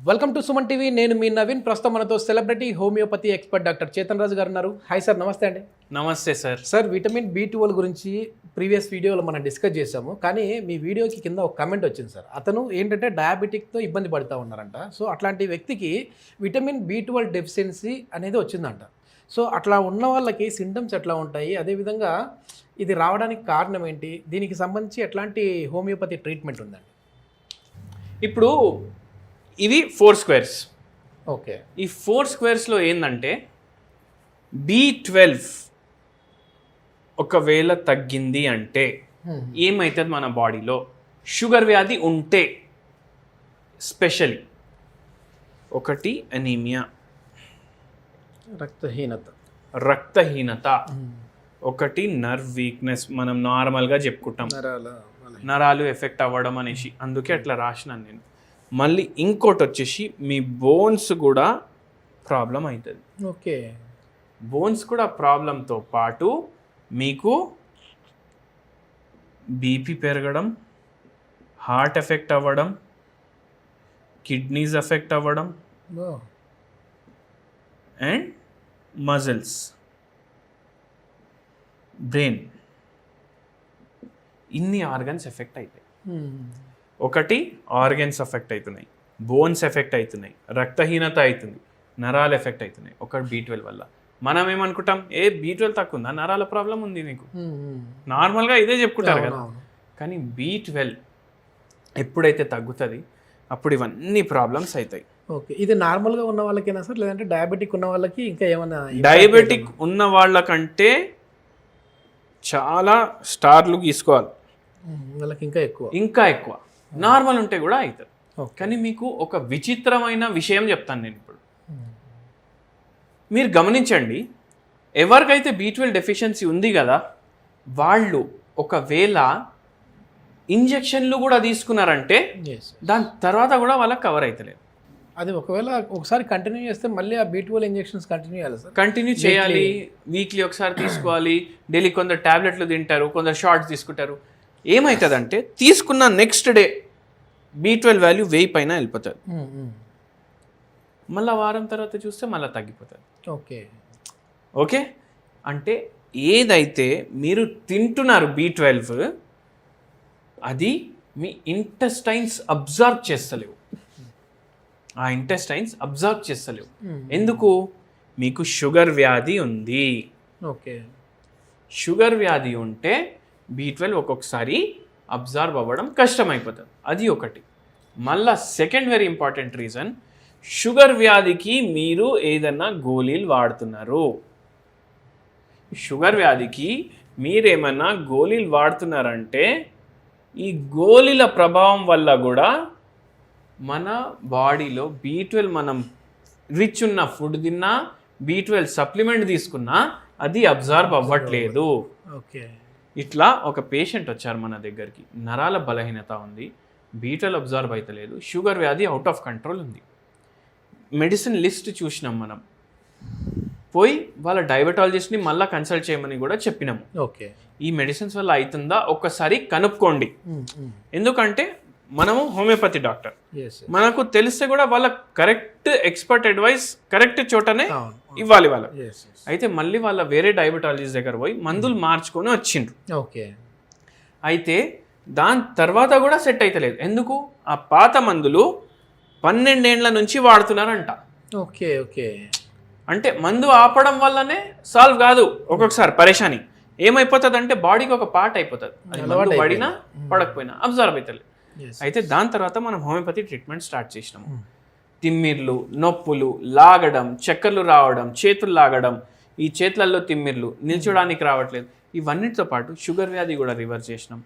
Welcome to Suman TV. నేను మీ నవీన్. ప్రస్తుతం మనతో celebrity homeopathy expert doctor Chetan Raju garu ఉన్నారు. హాయ్ సార్, నమస్తే అండి. నమస్తే సార్. సార్, విటమిన్ B12 గురించి ప్రీవియస్ వీడియోలో మనం డిస్కస్ చేసాము, కానీ మీ వీడియోకి కింద ఒక కమెంట్ వచ్చింది సార్. అతను ఏంటంటే డయాబెటిక్తో ఇబ్బంది పడుతూ ఉన్నారంట. సో అట్లాంటి వ్యక్తికి విటమిన్ B12 డెఫిషియన్సీ అనేది వచ్చిందంట. సో అట్లా ఉన్న వాళ్ళకి సింటమ్స్ ఎట్లా ఉంటాయి, అదేవిధంగా ఇది రావడానికి కారణం ఏంటి, దీనికి సంబంధించి ఎట్లాంటి హోమియోపతి ట్రీట్మెంట్ ఉందండి? ఇప్పుడు ఇవి 4 స్క్వేర్స్. ఓకే. ఈ 4 స్క్వేర్స్లో ఏంటంటే B12 ఒకవేళ తగ్గింది అంటే ఏమవుతుంది మన బాడీలో? షుగర్ వ్యాధి ఉంటే స్పెషల్లీ ఒకటి అనీమియా, రక్తహీనత, ఒకటి నర్వ్ వీక్నెస్, మనం నార్మల్గా చెప్పుకుంటాం నరాలు ఎఫెక్ట్ అవ్వడం అనేసి, అందుకే అట్లా రాసినాను నేను. మళ్ళీ ఇంకోటి వచ్చేసి మీ బోన్స్ కూడా ప్రాబ్లం అవుతుంది. ఓకే. బోన్స్ కూడా ప్రాబ్లంతో పాటు మీకు బీపీ పెరగడం, హార్ట్ ఎఫెక్ట్ అవ్వడం, కిడ్నీస్ ఎఫెక్ట్ అవ్వడం అండ్ మజిల్స్, బ్రెయిన్, ఇన్ని ఆర్గన్స్ ఎఫెక్ట్ అవుతాయి. ఒకటి ఆర్గన్స్ ఎఫెక్ట్ అవుతున్నాయి, బోన్స్ ఎఫెక్ట్ అవుతున్నాయి, రక్తహీనత అవుతుంది, నరాలు ఎఫెక్ట్ అవుతున్నాయి. ఒకటి B12 వల్ల. మనం ఏమనుకుంటాం, B12 తక్కువ ఉందా, నరాల ప్రాబ్లం ఉంది నీకు, నార్మల్గా ఇదే చెప్పుకుంటారు కదా. కానీ B12 ఎప్పుడైతే తగ్గుతుంది అప్పుడు ఇవన్నీ ప్రాబ్లమ్స్ అవుతాయి. ఓకే. ఇది నార్మల్గా ఉన్న వాళ్ళకేనా సార్, లేదంటే డయాబెటిక్ ఉన్న వాళ్ళకి ఇంకా ఏమైనా? డయాబెటిక్ ఉన్న వాళ్ళకంటే చాలా స్టార్లు తీసుకోవాలి, వాళ్ళకి ఇంకా ఎక్కువ. నార్మల్ ఉంటే కూడా అవుతుంది. కానీ మీకు ఒక విచిత్రమైన విషయం చెప్తాను నేను ఇప్పుడు. మీరు గమనించండి, ఎవరికైతే B12 డెఫిషియన్సీ ఉంది కదా, వాళ్ళు ఒకవేళ ఇంజెక్షన్లు కూడా తీసుకున్నారంటే దాని తర్వాత కూడా వాళ్ళకి కవర్ అవుతలేదు. అది ఒకవేళ ఒకసారి కంటిన్యూ చేస్తే మళ్ళీ ఆ B12 ఇంజెక్షన్స్ కంటిన్యూ చేయాలి సార్? కంటిన్యూ చేయాలి. వీక్లీ ఒకసారి తీసుకోవాలి. డైలీ కొందరు ట్యాబ్లెట్లు తింటారు, కొందరు షార్ట్స్ తీసుకుంటారు. ఏమవుతుందంటే తీసుకున్న నెక్స్ట్ డే B12 వాల్యూ 1000 పైన వెళ్ళిపోతుంది. మళ్ళీ వారం తర్వాత చూస్తే మళ్ళీ తగ్గిపోతుంది. ఓకే. అంటే ఏదైతే మీరు తింటున్నారు B12 అది మీ ఇంటెస్టైన్స్ అబ్జర్వ్ చేస్తలేవు. ఆ ఇంటెస్టైన్స్ అబ్జర్వ్ చేస్తలేవు. ఎందుకు? మీకు షుగర్ వ్యాధి ఉంది. ఓకే. షుగర్ వ్యాధి ఉంటే B12 ఒక్కొక్కసారి అబ్జర్వ్ అవ్వడం కష్టమైపోతుంది. అది ఒకటి. మళ్ళా second very important reason, sugar వ్యాధికి మీరు ఏదన్నా గోళీలు వాడుతున్నారు. షుగర్ వ్యాధికి మీరేమన్నా గోళీలు వాడుతున్నారంటే ఈ గోళీల ప్రభావం వల్ల కూడా మన బాడీలో B12 మనం రిచ్ ఉన్న ఫుడ్ తిన్నా, B12 సప్లిమెంట్ తీసుకున్నా అది అబ్జర్వ్ అవ్వట్లేదు. ఓకే. ఇట్లా ఒక పేషెంట్ వచ్చారు మన దగ్గరికి, నరాల బలహీనత ఉంది, B12 అబ్జర్వ్ అవుతలేదు, షుగర్ వ్యాధి అవుట్ ఆఫ్ కంట్రోల్ ఉంది. మెడిసిన్ లిస్ట్ చూసినాం మనం, పోయి వాళ్ళ డయాబెటాలజిస్ట్ని మళ్ళీ కన్సల్ట్ చేయమని కూడా చెప్పినాము. ఓకే. ఈ మెడిసిన్స్ వల్ల అవుతుందా ఒక్కసారి కనుక్కోండి. ఎందుకంటే మనము హోమియోపతి డాక్టర్, మనకు తెలిస్తే కూడా వాళ్ళ కరెక్ట్ ఎక్స్పర్ట్ అడ్వైస్ కరెక్ట్ చోటనే ఇవ్వాలి వాళ్ళ. అయితే మళ్ళీ వాళ్ళ వేరే డయాబెటాలజిస్ట్ దగ్గర పోయి మందులు మార్చుకొని వచ్చిండ్రు. ఓకే. అయితే దాని తర్వాత కూడా సెట్ అవుతలేదు. ఎందుకు? ఆ పాత మందులు 12 ఏళ్ల నుంచి వాడుతున్నారంట. ఓకే. ఓకే. అంటే మందు ఆపడం వల్లనే సాల్వ్ కాదు. ఒక్కొక్కసారి పరేషాని ఏమైపోతుంది అంటే బాడీకి ఒక పార్ట్ అయిపోతుంది, అది పడినా పడకపోయినా అబ్జర్వ్ అవుతలేదు. అయితే దాని తర్వాత మనం హోమియోపతి ట్రీట్మెంట్ స్టార్ట్ చేసినాము. తిమ్మిర్లు, నొప్పులు, లాగడం, చక్కర్లు రావడం, చేతులు లాగడం, ఈ చేతులలో తిమ్మిర్లు, నిల్చోడానికి రావట్లేదు, ఇవన్నిటితో పాటు షుగర్ వ్యాధి కూడా రివర్స్ చేసినాం,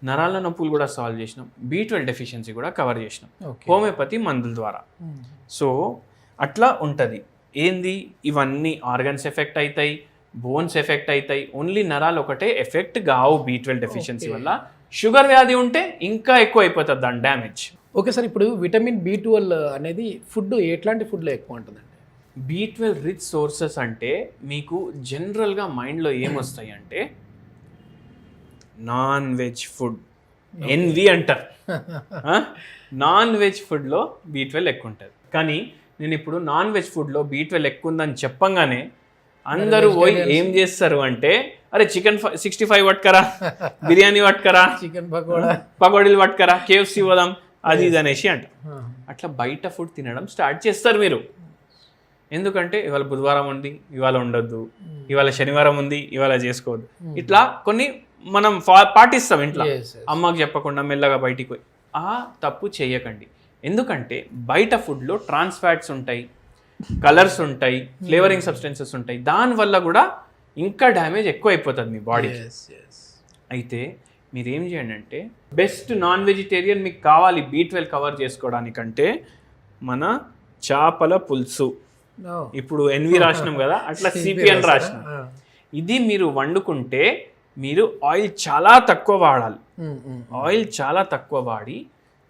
నరాల నొప్పులు కూడా సాల్వ్ చేసినాం, B12 డెఫిషియన్సీ కూడా కవర్ చేసినాం హోమియోపతి మందుల ద్వారా. సో అట్లా ఉంటుంది. ఏంది? ఇవన్నీ ఆర్గన్స్ ఎఫెక్ట్ అవుతాయి, బోన్స్ ఎఫెక్ట్ అవుతాయి, ఓన్లీ నరాలు ఒకటే ఎఫెక్ట్ కావు B12 డెఫిషియన్సీ వల్ల. షుగర్ వ్యాధి ఉంటే ఇంకా ఎక్కువ అయిపోతుంది దాని డ్యామేజ్. ఓకే సార్, ఇప్పుడు విటమిన్ B12 అనేది ఫుడ్ ఎట్లాంటి ఫుడ్లో ఎక్కువ ఉంటుందండి? B12 రిచ్ సోర్సెస్ అంటే మీకు జనరల్గా మైండ్లో ఏమొస్తాయి అంటే నాన్ వెజ్ ఫుడ్, ఎన్వి అంటారు. నాన్ వెజ్ ఫుడ్లో B12 ఎక్కువ ఉంటుంది. కానీ నేను ఇప్పుడు నాన్ వెజ్ ఫుడ్లో B12 ఎక్కువ ఉందని చెప్పంగానే అందరూ పోయి ఏం చేస్తారు అంటే, అరే చికెన్ 65 పట్టుకరా, బిర్యానీ పట్టుకరా, చికెన్ పకోడీలు పట్టుకరా, KFC పోదాం, అది ఇది అనేసి అంట. అట్లా బయట ఫుడ్ తినడం స్టార్ట్ చేస్తారు మీరు. ఎందుకంటే ఇవాళ బుధవారం ఉంది, ఇవాళ ఉండొద్దు, ఇవాళ శనివారం ఉంది, ఇవాళ చేసుకోవద్దు, ఇట్లా కొన్ని మనం పాటిస్తాం ఇంట్లో, అమ్మకు చెప్పకుండా మెల్లగా బయటికి పోయి. ఆ తప్పు చేయకండి. ఎందుకంటే బయట ఫుడ్లో ట్రాన్స్ ఫ్యాట్స్ ఉంటాయి, కలర్స్ ఉంటాయి, ఫ్లేవరింగ్ సబ్స్టెన్సెస్ ఉంటాయి. దానివల్ల కూడా ఇంకా డ్యామేజ్ ఎక్కువ అయిపోతుంది మీ బాడీకి. అయితే మీరు ఏం చేయండి అంటే, బెస్ట్ నాన్ వెజిటేరియన్ మీకు కావాలి B12 కవర్ చేసుకోవడానికంటే మన చేపల పులుసు. ఇప్పుడు ఎన్వి రాసినాం కదా, అట్లా CPN రాసినాం. ఇది మీరు వండుకుంటే మీరు ఆయిల్ చాలా తక్కువ వాడాలి. ఆయిల్ చాలా తక్కువ వాడి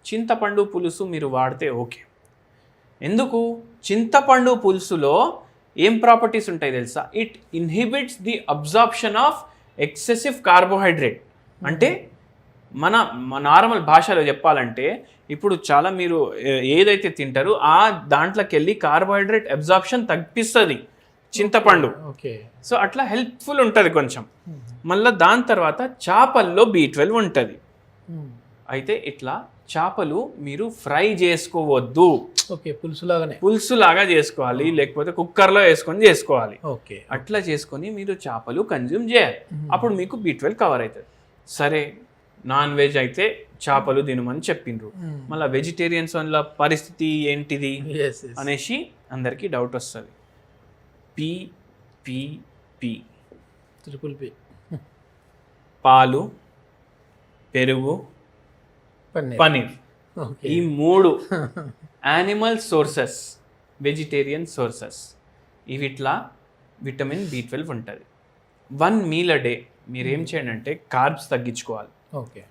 చింతపండు పులుసు మీరు వాడితే ఓకే. ఎందుకు? చింతపండు పులుసులో ఏం ప్రాపర్టీస్ ఉంటాయి తెలుసా? It inhibits the absorption of excessive carbohydrate. అంటే మన నార్మల్ భాషలో చెప్పాలంటే, ఇప్పుడు చాలా మీరు ఏదైతే తింటారో ఆ దాంట్లోకి వెళ్ళి కార్బోహైడ్రేట్ అబ్జార్ప్షన్ తగ్గిస్తుంది చింతపండు. సో అట్లా హెల్ప్ఫుల్ ఉంటుంది కొంచెం. మళ్ళీ దాని తర్వాత చేపల్లో B12 ఉంటుంది. అయితే ఇట్లా చేపలు మీరు ఫ్రై చేసుకోవద్దు, పులుసులాగా చేసుకోవాలి, లేకపోతే కుక్కర్లో వేసుకొని చేసుకోవాలి. అట్లా చేసుకొని మీరు చేపలు కన్జ్యూమ్ చేయాలి. అప్పుడు మీకు B12 కవర్ అవుతుంది. సరే, నాన్ వెజ్ అయితే చేపలు తినమని చెప్పిండ్రు, మళ్ళీ వెజిటేరియన్స్ వల్ల పరిస్థితి ఏంటిది అనేసి అందరికీ డౌట్ వస్తుంది. PPP, పాలు, పెరుగు, పనీర్, ఈ 3 యానిమల్ సోర్సెస్, వెజిటేరియన్ సోర్సెస్. ఇవిట్లా విటమిన్ B12 ఉంటుంది. 1 మీల్ అ డే మీరు ఏం చేయండి అంటే కార్బ్స్ తగ్గించుకోవాలి,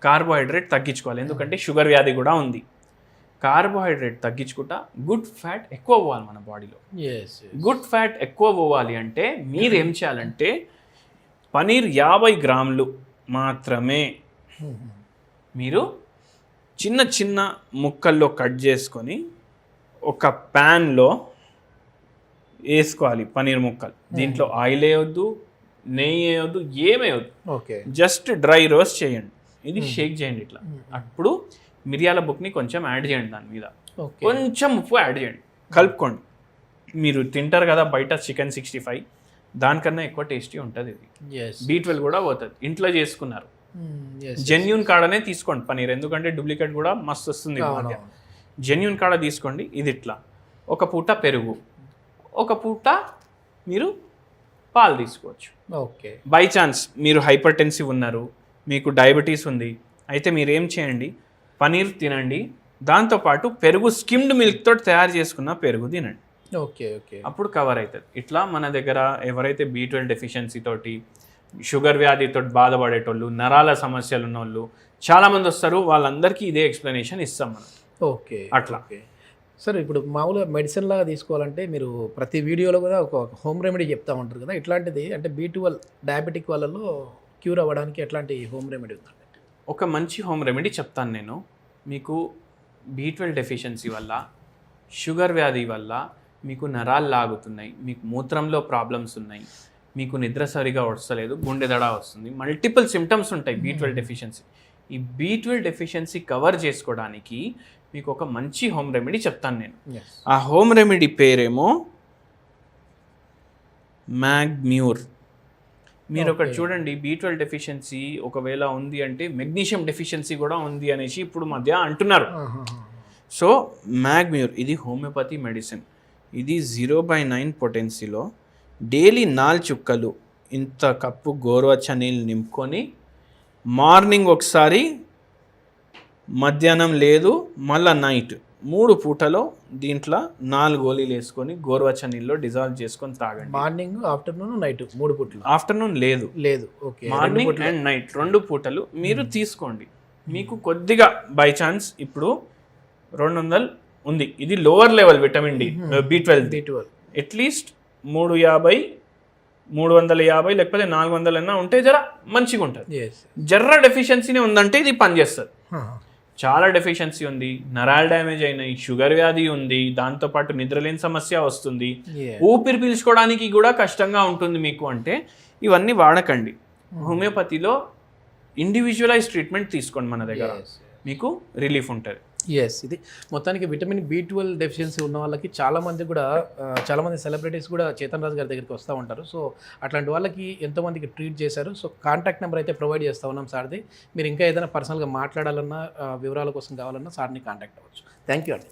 కార్బోహైడ్రేట్ తగ్గించుకోవాలి. ఎందుకంటే షుగర్ వ్యాధి కూడా ఉంది. కార్బోహైడ్రేట్ తగ్గించుకుంటా గుడ్ ఫ్యాట్ ఎక్కువ పోవాలి మన బాడీలో. గుడ్ ఫ్యాట్ ఎక్కువ పోవాలి అంటే మీరు ఏం చేయాలంటే, పనీర్ 50 గ్రాములు మాత్రమే మీరు చిన్న చిన్న ముక్కల్లో కట్ చేసుకొని ఒక ప్యాన్లో వేసుకోవాలి పనీర్ ముక్కలు. దీంట్లో ఆయిల్ వేయొద్దు, నెయ్యి వేయొద్దు, ఏమేయొద్దు, జస్ట్ డ్రై రోస్ట్ చేయండి. ఇది షేక్ చేయండి ఇట్లా. అప్పుడు మిరియాల బుక్ని కొంచెం యాడ్ చేయండి, దాని మీద కొంచెం ఉప్పు యాడ్ చేయండి, కలుపుకోండి. మీరు తింటారు కదా బయట చికెన్ 65, దానికన్నా ఎక్కువ టేస్టీ ఉంటుంది ఇది. B12 కూడా పోతుంది. ఇంట్లో చేసుకున్నారు, జెన్యూన్ కాడనే తీసుకోండి పనీర్, ఎందుకంటే డూప్లికేట్ కూడా మస్తు వస్తుంది. జెన్యూన్ కాడ తీసుకోండి. ఇది ఇట్లా ఒక పూట పెరుగు, ఒక పూట మీరు పాలు తీసుకోవచ్చు. బై ఛాన్స్ మీరు హైపర్ టెన్సివ్ ఉన్నారు, మీకు డయాబెటీస్ ఉంది, అయితే మీరు ఏం చేయండి, పనీర్ తినండి, దాంతోపాటు పెరుగు స్కిమ్డ్ మిల్క్ తోటి తయారు చేసుకున్న పెరుగు తినండి. అప్పుడు కవర్ అవుతుంది. ఇట్లా మన దగ్గర ఎవరైతే B12 డెఫిషియన్సీ తోటి, షుగర్ వ్యాధితో బాధపడేటోళ్ళు, నరాల సమస్యలు ఉన్నోళ్ళు చాలామంది వస్తారు. వాళ్ళందరికీ ఇదే ఎక్స్ప్లెనేషన్ ఇస్తాం మనం. అట్లా సార్, ఇప్పుడు మామూలుగా మెడిసిన్ లాగా తీసుకోవాలంటే మీరు ప్రతి వీడియోలో కూడా ఒక హోమ్ రెమెడీ చెప్తా ఉంటారు కదా, ఇట్లాంటిది అంటే B12 డయాబెటిక్ వాళ్ళలో క్యూర్ అవ్వడానికి ఎట్లాంటి హోమ్ రెమెడీ ఉందండి? ఒక మంచి హోమ్ రెమెడీ చెప్తాను నేను మీకు. B12 డెఫిషియన్సీ వల్ల, షుగర్ వ్యాధి వల్ల మీకు నరాలు లాగుతున్నాయి, మీకు మూత్రంలో ప్రాబ్లమ్స్ ఉన్నాయి, మీకు నిద్ర సరిగా వస్తలేదు, గుండె దడ వస్తుంది, మల్టిపుల్ సిమ్టమ్స్ ఉంటాయి B12 డెఫిషియన్సీ. ఈ B12 డెఫిషియన్సీ కవర్ చేసుకోవడానికి మీకు ఒక మంచి హోమ్ రెమెడీ చెప్తాను నేను. ఆ హోమ్ రెమెడీ పేరేమో మ్యాగ్మ్యూర్. మీరు ఒకటి చూడండి, B12 డెఫిషియన్సీ ఒకవేళ ఉంది అంటే మెగ్నీషియం డెఫిషియన్సీ కూడా ఉంది అనేసి ఇప్పుడు మధ్య అంటున్నారు. సో మ్యాగ్మ్యూర్ ఇది హోమియోపతి మెడిసిన్. ఇది 0/9 పొటెన్సీలో డైలీ 4 చుక్కలు ఇంత కప్పు గోరువెచ్చని నీళ్ళు నింపుకొని మార్నింగ్ ఒకసారి, మధ్యాహ్నం లేదు, మళ్ళీ నైట్ 3 పూటలో దీంట్లో 4 గోళీలు వేసుకొని గోరువెచ్చని నీళ్ళలో డిజాల్వ్ చేసుకొని తాగండి. మార్నింగ్, ఆఫ్టర్నూన్, నైట్ 3 పూటలు. ఆఫ్టర్నూన్ లేదు, మార్నింగ్ అండ్ నైట్ 2 పూటలు మీరు తీసుకోండి. మీకు కొద్దిగా బై ఛాన్స్ ఇప్పుడు 200 ఉంది, ఇది lower level vitamin D B12. At least 350 లేకపోతే 400 ఉంటే జర మంచిగా ఉంటుంది. జర్ర డెఫిషియన్సీనే ఉందంటే ఇది పనిచేస్తుంది. చాలా డెఫిషియన్సీ ఉంది, నరాల డ్యామేజ్ అయినాయి, షుగర్ వ్యాధి ఉంది, దాంతోపాటు నిద్రలేని సమస్య వస్తుంది, ఊపిరి పీల్చుకోవడానికి కూడా కష్టంగా ఉంటుంది మీకు అంటే ఇవన్నీ వాడకండి. హోమియోపతిలో ఇండివిజువలైజ్ ట్రీట్మెంట్ తీసుకోండి మన దగ్గర, మీకు రిలీఫ్ ఉంటుంది. ఇది మొత్తానికి విటమిన్ B12 డెఫిషియన్సీ ఉన్న వాళ్ళకి చాలామంది సెలబ్రిటీస్ కూడా చేతన్ రాజు గారి దగ్గరికి వస్తూ ఉంటారు. సో అట్లాంటి వాళ్ళకి ఎంతోమందికి ట్రీట్ చేశారు. సో కాంటాక్ట్ నెంబర్ అయితే ప్రొవైడ్ చేస్తూ ఉన్నాం సార్ది. మీరు ఇంకా ఏదైనా పర్సనల్గా మాట్లాడాలన్నా వివరాల కోసం కావాలన్నా సార్ని కాంటాక్ట్ అవ్వచ్చు. థ్యాంక్ యూ అండి.